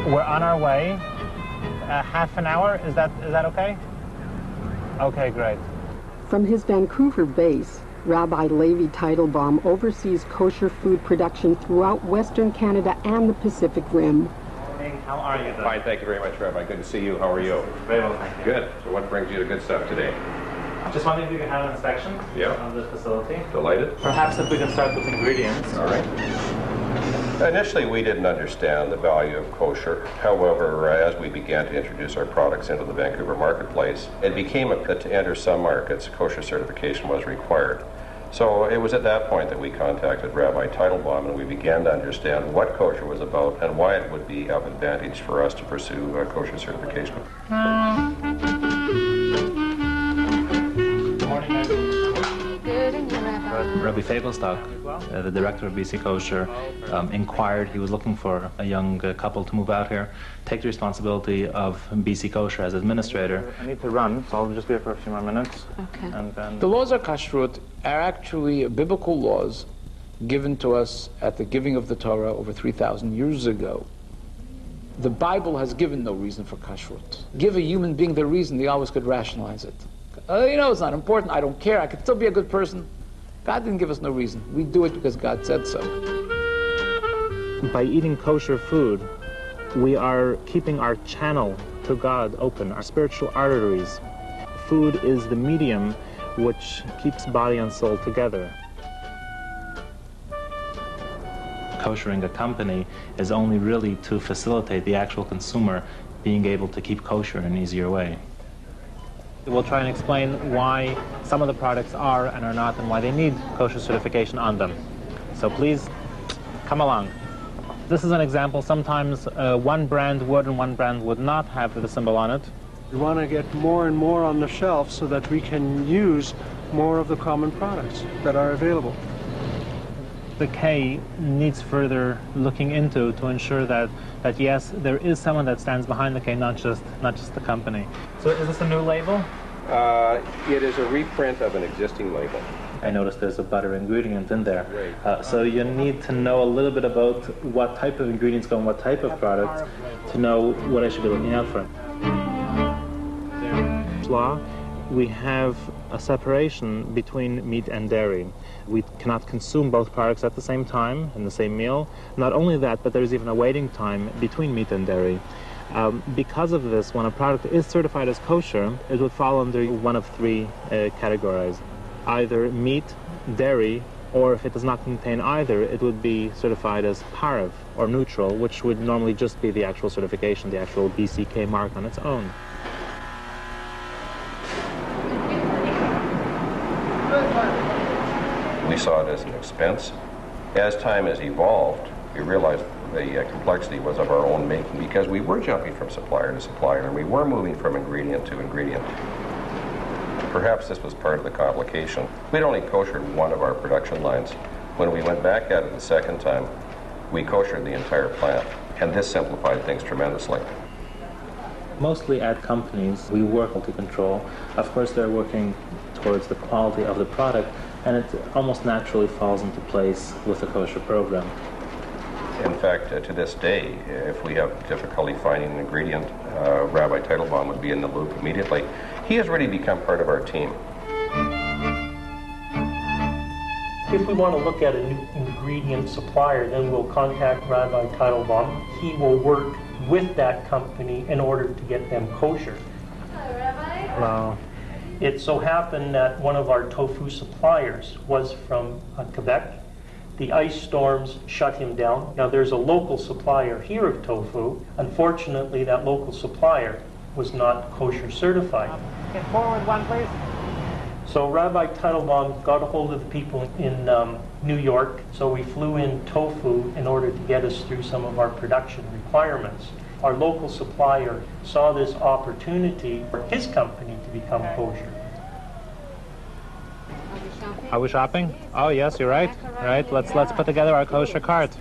We're on our way. Half an hour, is that okay? Okay, great. From his Vancouver base, Rabbi Levi Teitelbaum oversees kosher food production throughout Western Canada and the Pacific Rim. Hey, how are you? Fine, thank you very much, Rabbi. Good to see you. How are you? Very well, thank you. Good. So what brings you to Good Stuff today? Just wondering if you can have an inspection of the facility. Delighted. Perhaps if we can start with ingredients. All right. Initially, we didn't understand the value of kosher. However, as we began to introduce our products into the Vancouver marketplace, it became that to enter some markets, kosher certification was required. So it was at that point that we contacted Rabbi Teitelbaum and we began to understand what kosher was about and why it would be of advantage for us to pursue kosher certification. Rabbi Fagelstock, the director of BC Kosher, inquired. He was looking for a young couple to move out here, take the responsibility of BC Kosher as administrator. I need to run, so I'll just be here for a few more minutes. Okay. And then... The laws of kashrut are actually biblical laws given to us at the giving of the Torah over 3,000 years ago. The Bible has given no reason for kashrut. Give a human being the reason, they always could rationalize it. It's not important, I don't care, I could still be a good person. God didn't give us no reason. We do it because God said so. By eating kosher food, we are keeping our channel to God open, our spiritual arteries. Food is the medium which keeps body and soul together. Koshering a company is only really to facilitate the actual consumer being able to keep kosher in an easier way. We'll try and explain why some of the products are and are not and why they need kosher certification on them. So please, come along. This is an example. Sometimes one brand would and one brand would not have the symbol on it. We want to get more and more on the shelf so that we can use more of the common products that are available. The K needs further looking into to ensure that yes, there is someone that stands behind the K, not just the company. So is this a new label? It is a reprint of an existing label. I noticed there's a butter ingredient in there. So you need to know a little bit about what type of ingredients go in what type of product to know what I should be looking out for. Law, we have a separation between meat and dairy. We cannot consume both products at the same time in the same meal. Not only that, but there's even a waiting time between meat and dairy. Because of this, when a product is certified as kosher, it would fall under one of three categories. Either meat, dairy, or if it does not contain either, it would be certified as parv, or neutral, which would normally just be the actual certification, the actual BCK mark on its own. We saw it as an expense. As time has evolved, we realized the complexity was of our own making because we were jumping from supplier to supplier and we were moving from ingredient to ingredient. Perhaps this was part of the complication. We'd only koshered one of our production lines. When we went back at it the second time, we koshered the entire plant, and this simplified things tremendously. Mostly at companies, we work to control. Of course, they're working towards the quality of the product, and it almost naturally falls into place with the kosher program. In fact, to this day, if we have difficulty finding an ingredient, Rabbi Teitelbaum would be in the loop immediately. He has really become part of our team. If we want to look at a new ingredient supplier, then we'll contact Rabbi Teitelbaum. He will work with that company in order to get them kosher. Hello, Rabbi. Hello. It so happened that one of our tofu suppliers was from Quebec. The ice storms shut him down. Now there's a local supplier here of tofu. Unfortunately, that local supplier was not kosher certified. Get forward one, please. So Rabbi Teitelbaum got a hold of the people in New York, so we flew in tofu in order to get us through some of our production requirements. Our local supplier saw this opportunity for his company to become kosher. Are we shopping? Oh yes, you're right. Right. Let's put together our kosher cart.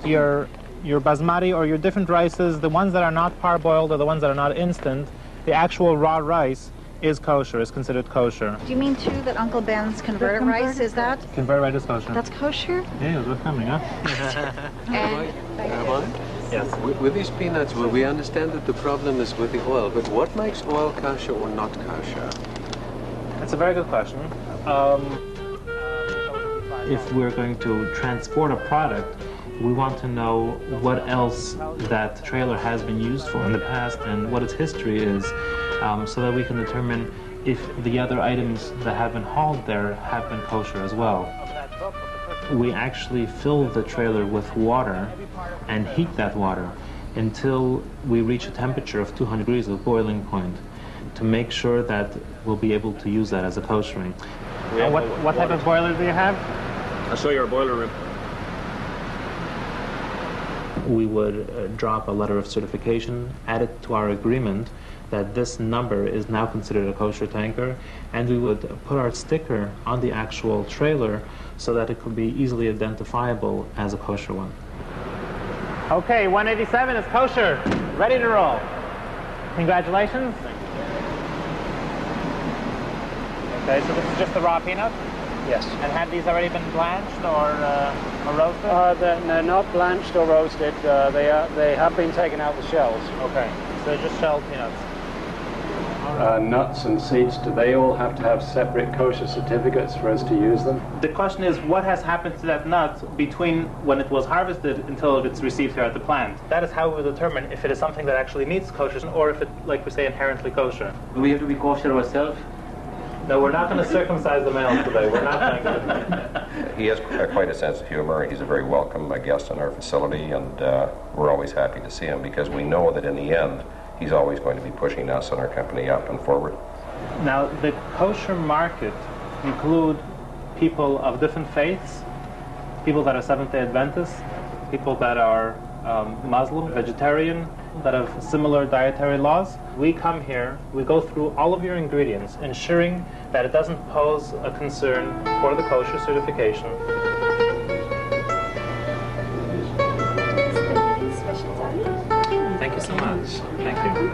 Your your basmati or your different rices, the ones that are not parboiled or the ones that are not instant, the actual raw rice is kosher, is considered kosher. Do you mean too that Uncle Ben's converted rice is that? Converted rice is kosher. That's kosher? Yeah, it was worth coming, huh? Yes. With these peanuts, well, we understand that the problem is with the oil, but what makes oil kosher or not kosher? That's a very good question. If we're going to transport a product, we want to know what else that trailer has been used for in the past and what its history is, so that we can determine if the other items that have been hauled there have been kosher as well. We actually fill the trailer with water and heat that water until we reach a temperature of 200 degrees of boiling point to make sure that we'll be able to use that as a koshering. What type of boiler do you have? I'll show you our boiler room. We would drop a letter of certification, add it to our agreement that this number is now considered a kosher tanker, and we would put our sticker on the actual trailer so that it could be easily identifiable as a kosher one. Okay, 187 is kosher. Ready to roll. Congratulations. Okay, so this is just the raw peanut? Yes. And have these already been blanched or roasted? They're not blanched or roasted. They have been taken out the shells. Okay, so they're just shelled peanuts. Nuts and seeds, do they all have to have separate kosher certificates for us to use them? The question is, what has happened to that nut between when it was harvested until it's received here at the plant? That is how we determine if it is something that actually needs kosher or if it, like we say, inherently kosher. Do we have to be kosher ourselves? No, we're not going to circumcise the males today. We're not going to. He has quite a sense of humor. He's a very welcome guest in our facility, and we're always happy to see him because we know that in the end, he's always going to be pushing us and our company up and forward. Now, the kosher market include people of different faiths, people that are Seventh-day Adventists, people that are Muslim, vegetarian, that have similar dietary laws. We come here, we go through all of your ingredients, ensuring that it doesn't pose a concern for the kosher certification. Thank you so much. Thank you.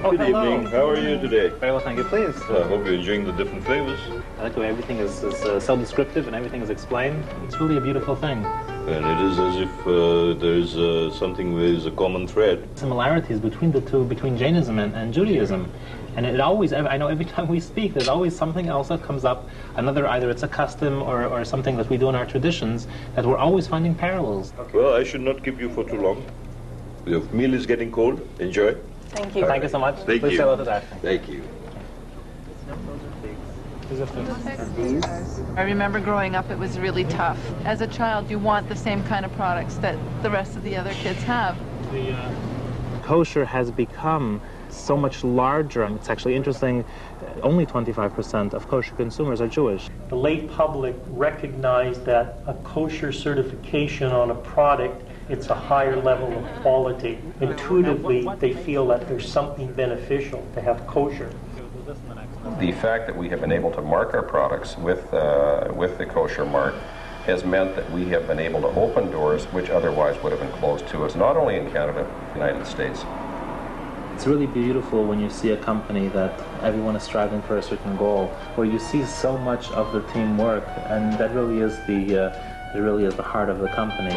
Oh, Good evening. How are you today? Very well, thank you. Please. I hope you're enjoying the different flavors. I like the way everything is so descriptive and everything is explained. It's really a beautiful thing. And it is as if there's something where there's a common thread. Similarities between the two, between Jainism and Judaism. And it always, I know every time we speak, there's always something else that comes up. Either it's a custom or something that we do in our traditions, that we're always finding parallels. Well, I should not keep you for too long. The meal is getting cold. Enjoy. Thank you. Thank you so much. Thank Please you. say hello to that. Thank you. I remember growing up, it was really tough. As a child, you want the same kind of products that the rest of the other kids have. The kosher has become so much larger, and it's actually interesting, only 25% of kosher consumers are Jewish. The lay public recognized that a kosher certification on a product, it's a higher level of quality. Intuitively, they feel that there's something beneficial to have kosher. The fact that we have been able to mark our products with the kosher mark has meant that we have been able to open doors which otherwise would have been closed to us, not only in Canada, but in the United States. It's really beautiful when you see a company that everyone is striving for a certain goal, where you see so much of the teamwork, and that really is the heart of the company.